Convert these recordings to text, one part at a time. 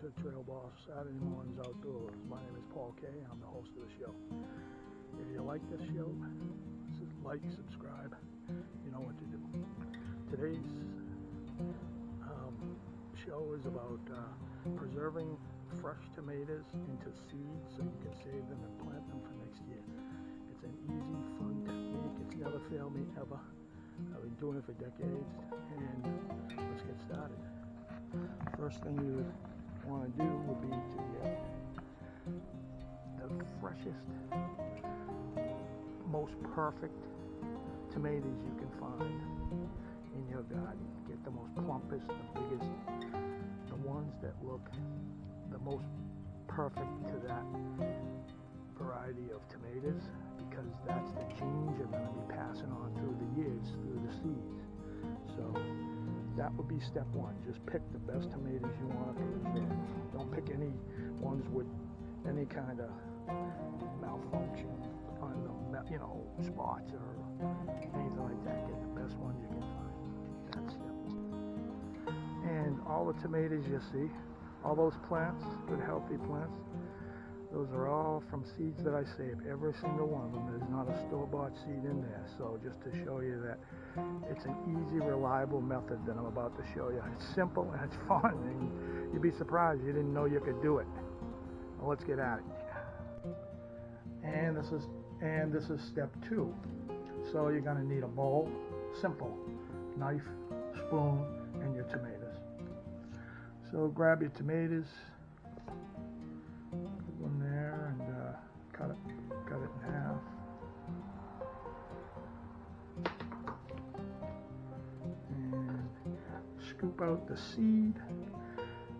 to Trail Boss Saturday Mornings Outdoors. My name is Paul Kay. I'm the host of the show. If you like this show, like, subscribe. You know what to do. Today's show is about preserving fresh tomatoes into seeds so you can save them and plant them for next year. It's an easy, fun technique. It's never failed me ever. I've been doing it for decades, and let's get started. First thing you want to do would be to get the freshest, most perfect tomatoes you can find in your garden. Get the most plumpest, the biggest, the ones that look the most perfect to that variety of tomatoes, because that's the genes you're going to be passing on through the years, through the seeds. So that would be step one. Just pick the best tomatoes you want to preserve. Don't pick any ones with any kind of malfunction on them, spots or anything like that. Get the best ones you can find. That's step one. And all the tomatoes you see, all those plants, good healthy plants, those are all from seeds that I save. Every single one of them. There's not a store-bought seed in there. So just to show you that it's an easy, reliable method that I'm about to show you. It's simple and it's fun, and you'd be surprised you didn't know you could do it. Well, let's get at it. And this is step two. So you're going to need a bowl, simple, knife, spoon, and your tomatoes. So grab your tomatoes, put one there, and cut it in half. And scoop out the seed,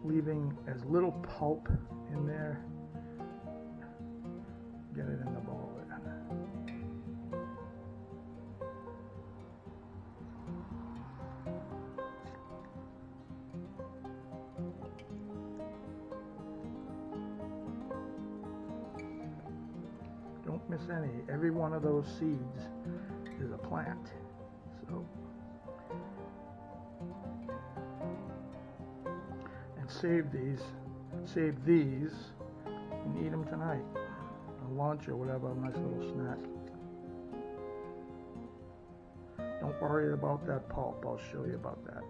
leaving as little pulp in there. Get it in the bowl. Don't miss any. Every one of those seeds is a plant. So, and save these, and eat them tonight. A lunch or whatever, a nice little snack. Don't worry about that pulp. I'll show you about that.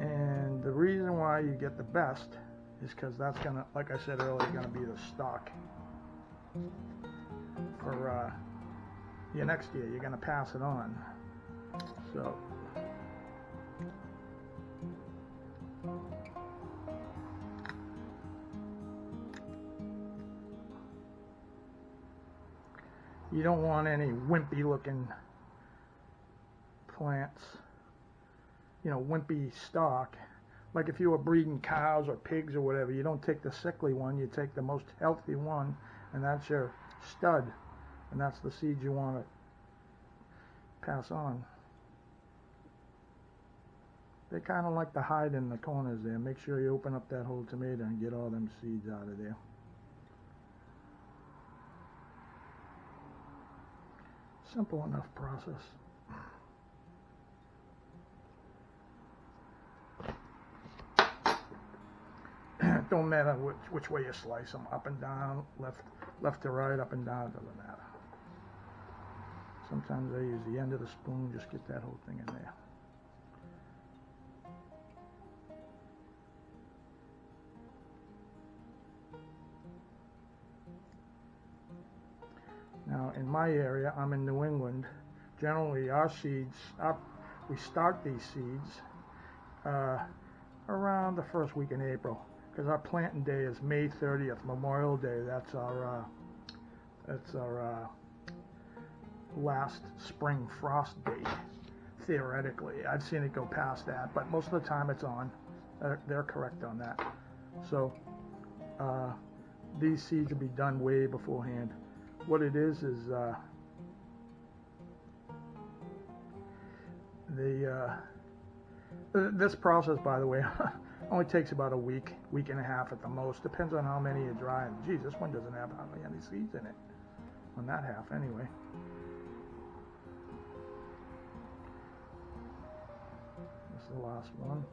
And the reason why you get the best is because that's gonna, like I said earlier, gonna be the stock for your next year. You're gonna pass it on. So you don't want any wimpy looking plants, wimpy stock. Like if you were breeding cows or pigs or whatever, you don't take the sickly one, you take the most healthy one, and that's your stud, and that's the seed you want to pass on. They kind of like to hide in the corners there. Make sure you open up that whole tomato and get all them seeds out of there. Simple enough process. Don't matter which way you slice them, up and down, left to right, up and down, doesn't matter. Sometimes I use the end of the spoon, just get that whole thing in there. Now, in my area, I'm in New England. Generally, our seeds, we start these seeds around the first week in April, because our planting day is May 30th, Memorial Day. That's our last spring frost date, theoretically. I've seen it go past that, but most of the time it's on. They're correct on that. So these seeds will be done way beforehand. What it is this process, by the way, only takes about a week and a half at the most. Depends on how many you dry. And geez, this one doesn't have hardly any seeds in it. On that half, anyway. That's the last one.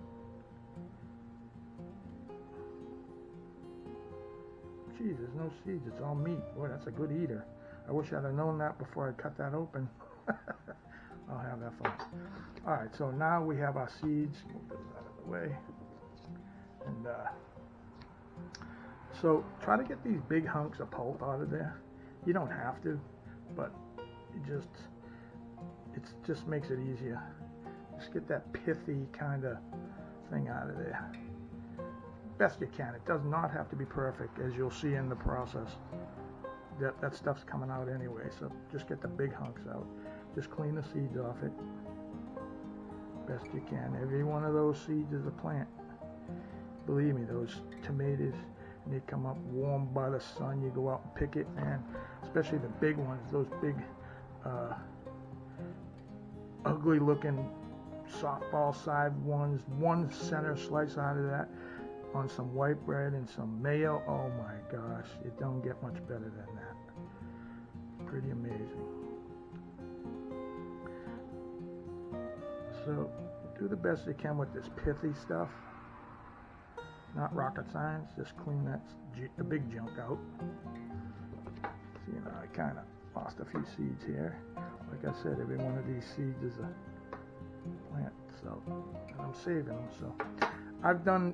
Geez, there's no seeds, it's all meat. Boy, that's a good eater. I wish I'd have known that before I cut that open. I'll have that fun. Alright, so now we have our seeds. Move those out of the way. And so try to get these big hunks of pulp out of there. You don't have to, but it just makes it easier. Just get that pithy kind of thing out of there. Best you can. It does not have to be perfect, as you'll see in the process. That stuff's coming out anyway, so just get the big hunks out. Just clean the seeds off it best you can. Every one of those seeds is a plant. Believe me, those tomatoes, and they come up warm by the sun. You go out and pick it, man. Especially the big ones, those big, ugly looking softball side ones. One center slice out of that on some white bread and some mayo. Oh my gosh, it don't get much better than that. Pretty amazing. So do the best you can with this pithy stuff. Not rocket science, just clean the big junk out. So, I kind of lost a few seeds here. Like I said, every one of these seeds is a plant, so, and I'm saving them. So I've done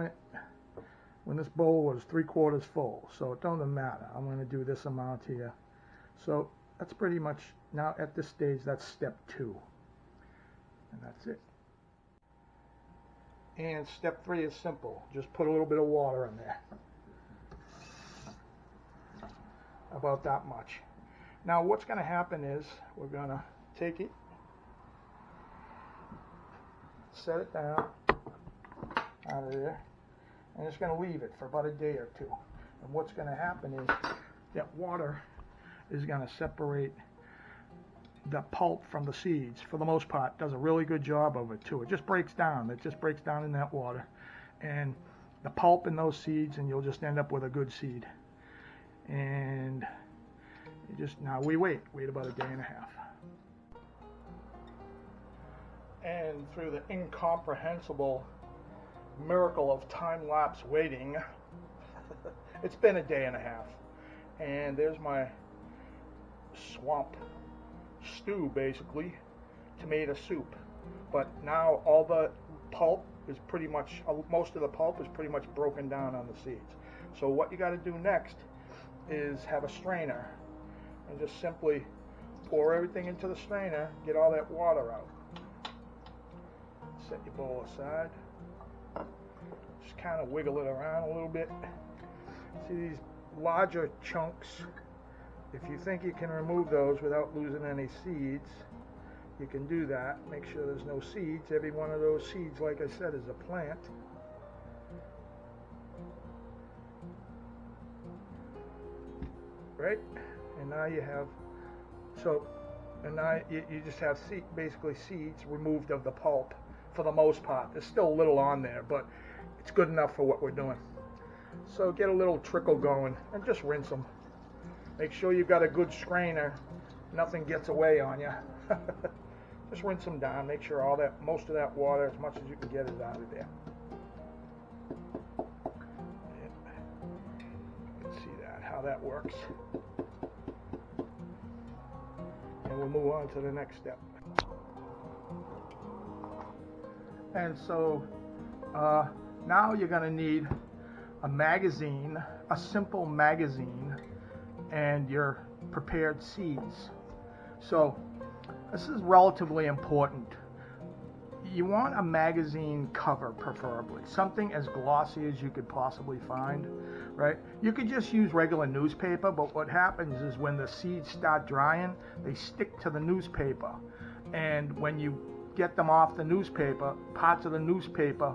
it when this bowl was 3/4 full, so it doesn't matter. I'm going to do this amount here. So that's pretty much, now at this stage, that's step 2. And that's it. And step 3 is simple. Just put a little bit of water in there. About that much. Now what's going to happen is we're going to take it, set it down out of there, and it's going to leave it for about a day or 2. And what's going to happen is that water is going to separate the pulp from the seeds. For the most part, does a really good job of it too. It just breaks down. It just breaks down in that water, and the pulp in those seeds, and you'll just end up with a good seed. And now we wait about a day and a half. And through the incomprehensible miracle of time-lapse waiting, it's been a day and a half. And there's my swamp stew, basically, tomato soup. But now all the pulp is pretty much, most of the pulp is pretty much broken down on the seeds. So what you got to do next is have a strainer and just simply pour everything into the strainer, get all that water out. Set your bowl aside. Just kind of wiggle it around a little bit. See these larger chunks? If you think you can remove those without losing any seeds, you can do that. Make sure there's no seeds. Every one of those seeds, like I said, is a plant. Right? And now you have, and now you just have basically seeds removed of the pulp for the most part. There's still a little on there, but it's good enough for what we're doing. So get a little trickle going and just rinse them. Make sure you've got a good strainer. Nothing gets away on you. Just rinse them down. Make sure most of that water, as much as you can get, is out of there. You can see how that works. And we'll move on to the next step. And so now you're going to need a magazine, a simple magazine, and your prepared seeds. So this is relatively important. You want a magazine cover, preferably something as glossy as you could possibly find, right? You could just use regular newspaper, but what happens is when the seeds start drying, they stick to the newspaper, and when you get them off the newspaper, parts of the newspaper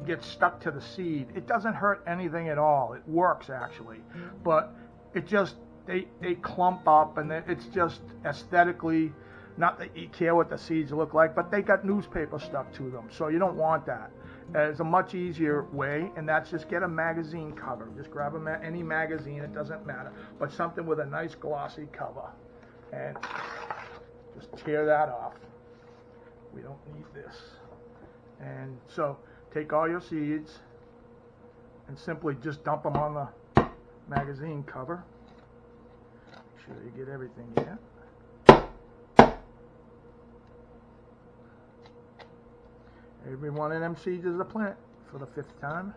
get stuck to the seed. It doesn't hurt anything at all. It works actually, but it just they clump up, and it's just aesthetically, not that you care what the seeds look like, but they got newspaper stuck to them, so you don't want that. It's a much easier way, and that's just get a magazine cover. Just grab any magazine, it doesn't matter, but something with a nice glossy cover, and Just tear that off. We don't need this. And so take all your seeds and simply just dump them on the magazine cover. Make sure you get everything here. Every one of them seeds is a plant for the 5th time.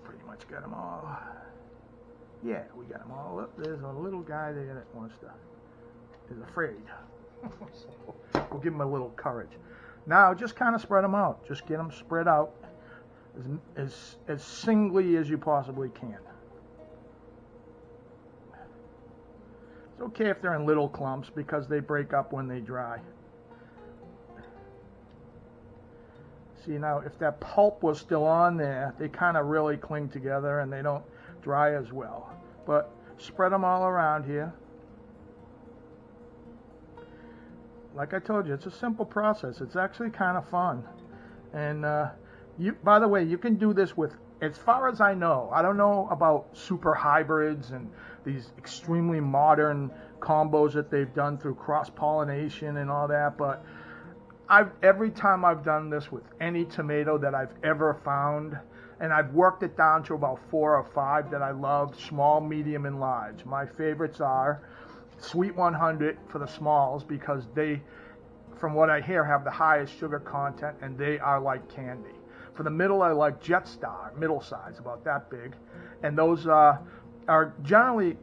Pretty much got them all. Yeah, we got them all up. There's a little guy there that wants to, is afraid. So we'll give him a little courage. Now just kind of spread them out. Just get them spread out as singly as you possibly can. It's okay if they're in little clumps because they break up when they dry. See, now if that pulp was still on there, they kind of really cling together and they don't dry as well. But spread them all around here. Like I told you, it's a simple process. It's actually kind of fun. And by the way, you can do this with, as far as I know, I don't know about super hybrids and these extremely modern combos that they've done through cross-pollination and all that, but every time I've done this with any tomato that I've ever found, and I've worked it down to about 4 or 5 that I love, small, medium, and large. My favorites are Sweet 100 for the smalls because they, from what I hear, have the highest sugar content and they are like candy. For the middle, I like Jetstar, middle size, about that big. And those are generally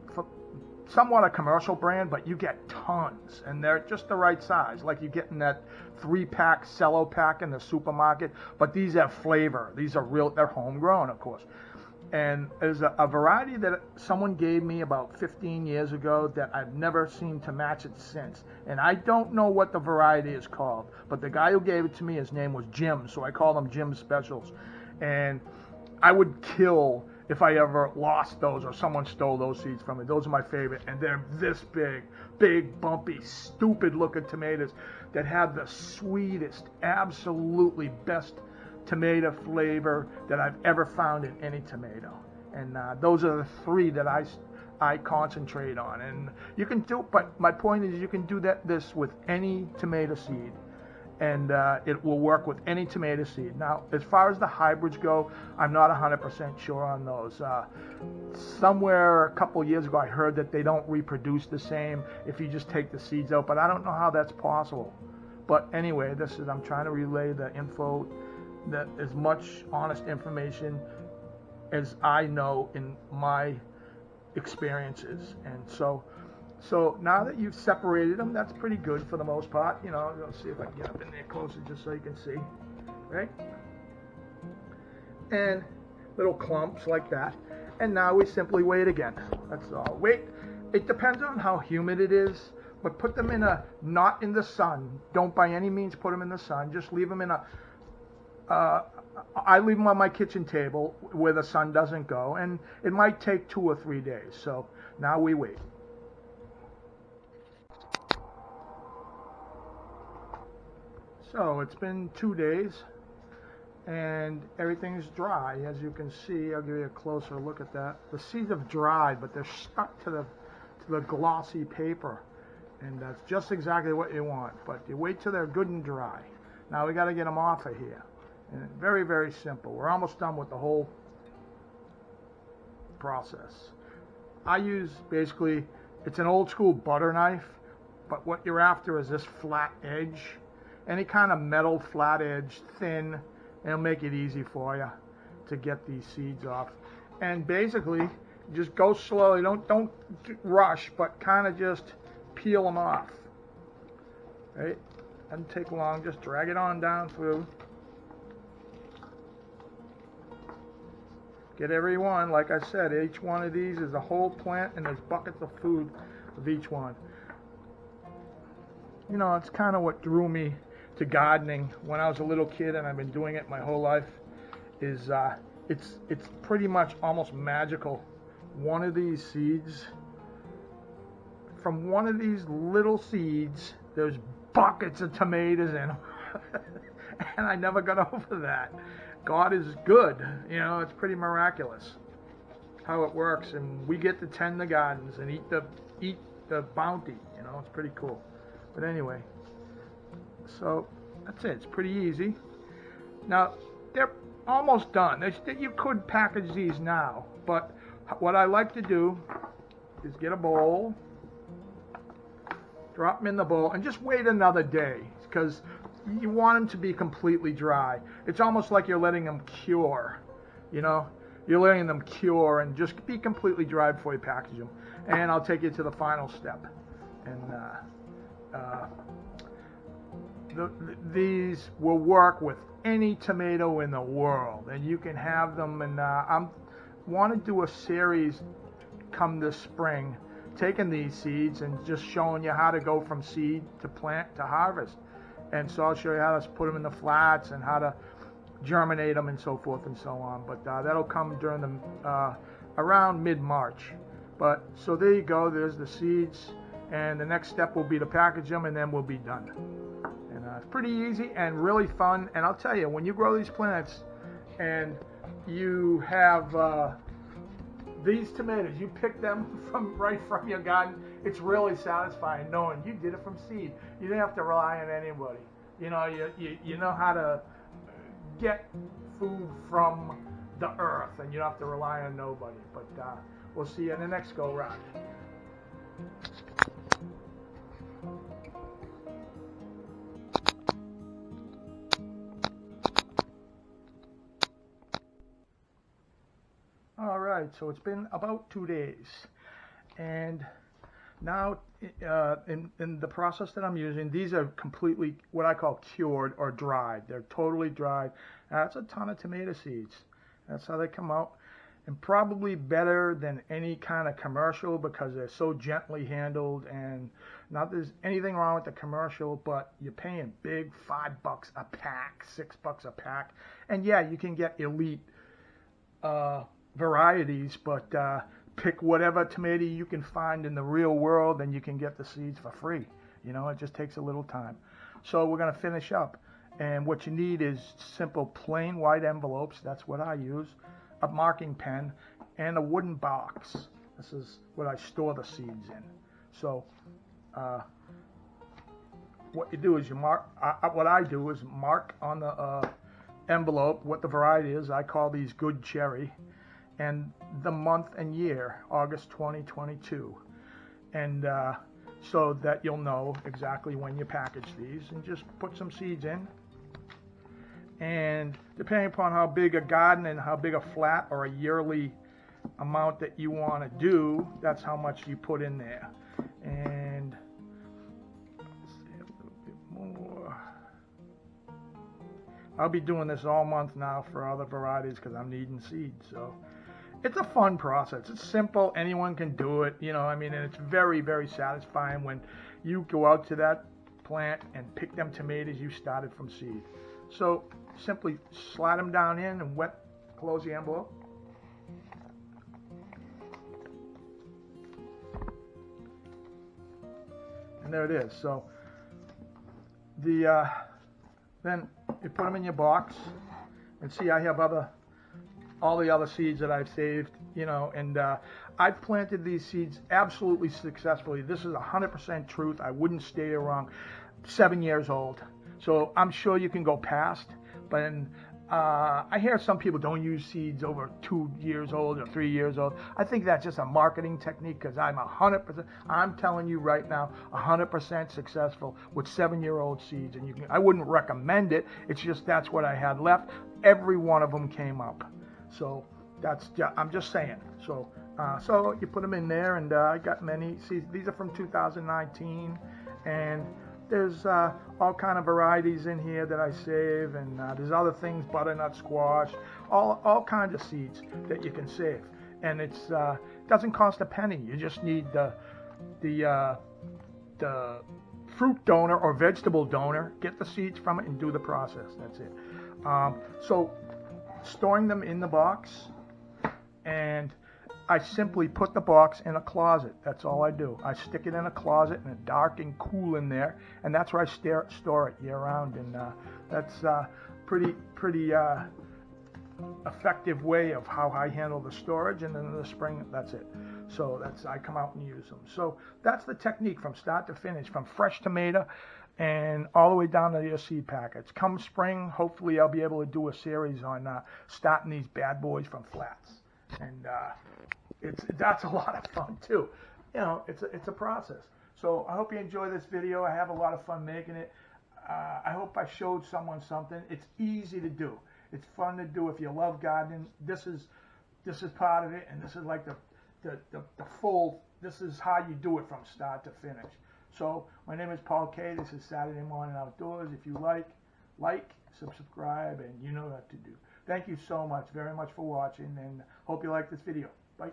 somewhat a commercial brand, but you get tons, and they're just the right size, like you get in that 3-pack cello pack in the supermarket. But these have flavor. These are real. They're homegrown, of course. And there's a variety that someone gave me about 15 years ago that I've never seen to match it since. And I don't know what the variety is called, but the guy who gave it to me, his name was Jim, so I call them Jim Specials. And I would kill if I ever lost those or someone stole those seeds from me. Those are my favorite, and they're this big, bumpy, stupid-looking tomatoes that have the sweetest, absolutely best tomato flavor that I've ever found in any tomato. And those are the 3 that I concentrate on. And you can do, but my point is you can do this with any tomato seed, and it will work with any tomato seed. Now, as far as the hybrids go, I'm not 100% sure on those. Somewhere a couple years ago, I heard that they don't reproduce the same if you just take the seeds out, but I don't know how that's possible. But anyway, I'm trying to relay the info, that as much honest information as I know in my experiences. And so now that you've separated them, that's pretty good for the most part. You know, let's see if I can get up in there closer just so you can see, right? And little clumps like that. And now we simply wait again. That's all. Wait. It depends on how humid it is, but put them not in the sun. Don't by any means put them in the sun. Just leave them in I leave them on my kitchen table where the sun doesn't go, and it might take 2 or 3 days. So now we wait. So it's been 2 days, and everything's dry. As you can see, I'll give you a closer look at that. The seeds have dried, but they're stuck to the glossy paper, and that's just exactly what you want. But you wait till they're good and dry. Now we got to get them off of here. And very, very simple. We're almost done with the whole process. I use basically, it's an old school butter knife, but what you're after is this flat edge. Any kind of metal flat edge, thin, it'll make it easy for you to get these seeds off. And basically, just go slowly. Don't rush, but kind of just peel them off. Right? Doesn't take long. Just drag it on down through. Get every one. Like I said, each one of these is a whole plant, and there's buckets of food of each one. You know, it's kind of what drew me to gardening when I was a little kid, and I've been doing it my whole life. Is it's pretty much almost magical. One of these seeds, from one of these little seeds, there's buckets of tomatoes in them. And I never got over that. God is good. You know, it's pretty miraculous how it works, and we get to tend the gardens and eat the bounty. You know, it's pretty cool. But anyway, so that's it. It's pretty easy. Now they're almost done. You could package these now, but what I like to do is get a bowl, drop them in the bowl, and just wait another day, because you want them to be completely dry. It's almost like you're letting them cure, you know? You're letting them cure and just be completely dry before you package them. And I'll take you to the final step. And these will work with any tomato in the world, and you can have them. And I want to do a series come this spring, taking these seeds and just showing you how to go from seed to plant to harvest. And so I'll show you how to put them in the flats and how to germinate them and so forth and so on. But that'll come during the around mid-March. But so there you go. There's the seeds, and the next step will be to package them, and then we'll be done. And it's pretty easy and really fun. And I'll tell you, when you grow these plants and you have these tomatoes, you pick them right from your garden, it's really satisfying knowing you did it from seed. You didn't have to rely on anybody. You know, you know how to get food from the earth, and you don't have to rely on nobody. But we'll see you in the next go round. All right, so it's been about 2 days, and now in the process that I'm using, these are completely what I call cured or dried. They're totally dried. That's a ton of tomato seeds. That's how they come out, and probably better than any kind of commercial because they're so gently handled. And not there's anything wrong with the commercial, but you're paying big, $5 a pack, $6 a pack, and yeah, you can get elite varieties, but pick whatever tomato you can find in the real world, and you can get the seeds for free. You know, it just takes a little time. So we're going to finish up, and what you need is simple plain white envelopes. That's what I use, a marking pen, and a wooden box. This is what I store the seeds in. So what you do is you mark, what I do is mark on the envelope what the variety is. I call these Good Cherry, and the month and year, August 2022, and so that you'll know exactly when you package these, and just put some seeds in. And depending upon how big a garden and how big a flat or a yearly amount that you want to do, that's how much you put in there. And let's see a little bit more. I'll be doing this all month now for other varieties because I'm needing seeds. So it's a fun process. It's simple. Anyone can do it. You know, I mean, and it's very, very satisfying when you go out to that plant and pick them tomatoes you started from seed. So simply slide them down in and close the envelope. And there it is. So then you put them in your box, and see, I have all the other seeds that I've saved, you know, and I've planted these seeds absolutely successfully. This is 100% truth. I wouldn't stay wrong. 7 years old. So I'm sure you can go past, but I hear some people don't use seeds over 2 years old or 3 years old. I think that's just a marketing technique, because I'm 100%, I'm telling you right now, 100% successful with 7-year-old seeds. And I wouldn't recommend it. It's just that's what I had left. Every one of them came up. So I'm just saying. So you put them in there, and I got many seeds. These are from 2019, and there's all kind of varieties in here that I save, and there's other things, butternut squash, all kinds of seeds that you can save. And it doesn't cost a penny. You just need the fruit donor or vegetable donor, get the seeds from it, and do the process. That's it. So storing them in the box, and I simply put the box in a closet. That's all I do. I stick it in a closet, and it's dark and cool in there, and that's where I store it year round. And that's pretty effective way of how I handle the storage, and then in the spring, that's it. So I come out and use them. So that's the technique from start to finish, from fresh tomato and all the way down to your seed packets. Come spring, hopefully I'll be able to do a series on starting these bad boys from flats. And that's a lot of fun too. You know, it's a process. So I hope you enjoy this video. I have a lot of fun making it. I hope I showed someone something. It's easy to do. It's fun to do if you love gardening. This is part of it, and this is like the full. This is how you do it from start to finish. So my name is Paul K. This is Saturday Morning Outdoors. If you like, subscribe, and you know what to do. Thank you so much, very much for watching, and hope you like this video. Bye.